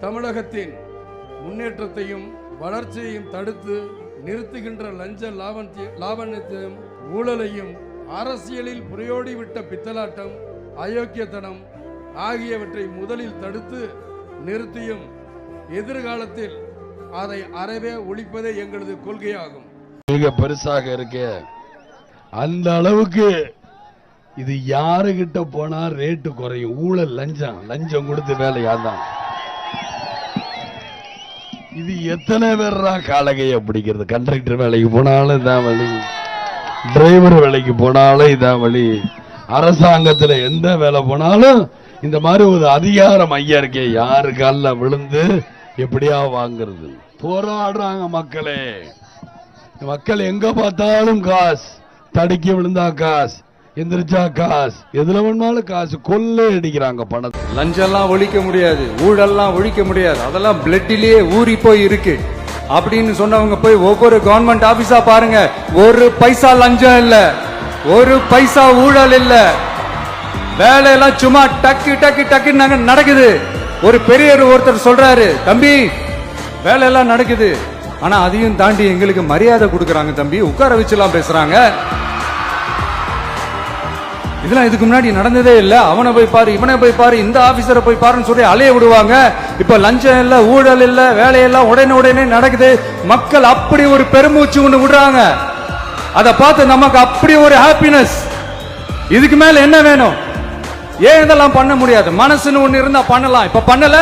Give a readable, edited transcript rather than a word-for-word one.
தமிழகத்தின் முன்னேற்றத்தையும் வளர்ச்சியையும் தடுத்து நிறுத்துகின்ற லஞ்ச லாவண்யத்தையும் ஊழலையும் அரசியலில் புரையோடிவிட்ட பித்தலாட்டம் அயோக்கியத்தனம் ஆகியவற்றை முதலில் தடுத்து நிறுத்தியும் எதிர்காலத்தில் அதை அறவே ஒழிப்பதே எங்களது கொள்கையாகும். மிக பெருசாக இருக்க அந்த அளவுக்கு இது யாருகிட்ட போனா ரேட்டு குறையும். ஊழல் லஞ்சம் கொடுத்து வேலையாதான். இது எத்தனை பேர்ரா காலகைய பிடிக்கிறது? கண்டக்டர் வேலைக்கு போனாலும் இதான் வழி, டிரைவர் வேலைக்கு போனாலும் இதான் வழி, அரசாங்கத்தில் எந்த வேலை போனாலும் இந்த மாதிரி ஒரு அதிகாரம் ஐயா இருக்கே, யாரு காலில் விழுந்து எப்படியா வாங்குறது? போராடுறாங்க மக்களே. மக்கள் எங்க பார்த்தாலும் காசு, தடுக்கி விழுந்தா காசு, எந்திரிச்சா காசு, எதுல வேணாலும் காசு, கொள்ளை அடிக்கிறாங்க பணத்தை. லஞ்சம்லாம் ஒழிக்க முடியாது, ஊழல்லாம் ஒழிக்க முடியாது, அதெல்லாம் பிளட்டிலேயே ஊறி போய் இருக்கு அப்படின்னு சொன்னவங்க போய் ஒவ்வொரு கவர்மெண்ட் ஆபீஸா பாருங்க. ஒரு பைசா லஞ்சம் இல்ல, ஒரு பைசா ஊழல் இல்ல, வேலையெல்லாம் சும்மா டக்கு டக்கு டக்கு நடக்குது. ஒரு பெரியவர் ஒருத்தர் சொல்றாரு, தம்பி வேலையெல்லாம் நடக்குது, ஆனா அதையும் தாண்டி எங்களுக்கு மரியாதை கொடுக்கறாங்க தம்பி, உட்கார வச்சுலாம் பேசுறாங்க. இதெல்லாம் இதுக்கு முன்னாடி நடந்ததே இல்ல. அவனை போய் பாரு, இவனை போய் பாரு, இந்த ஆபீசரை போய் பாருன்னு சொல்லி அலைய விடுவாங்க. இப்ப லஞ்சம் இல்ல, ஊழல் இல்ல, வேலையெல்லாம் உடனே நடக்குது. மக்கள் அப்படி ஒரு பெருமூச்சு ஒண்ணு விடுறாங்க. அதை பார்த்து நமக்கு அப்படி ஒரு ஹாப்பினஸ். இதுக்கு மேல என்ன வேணும்? ஏன் இதெல்லாம் பண்ண முடியாது? மனசுன்னு ஒண்ணு இருந்தா பண்ணலாம். இப்ப பண்ணல,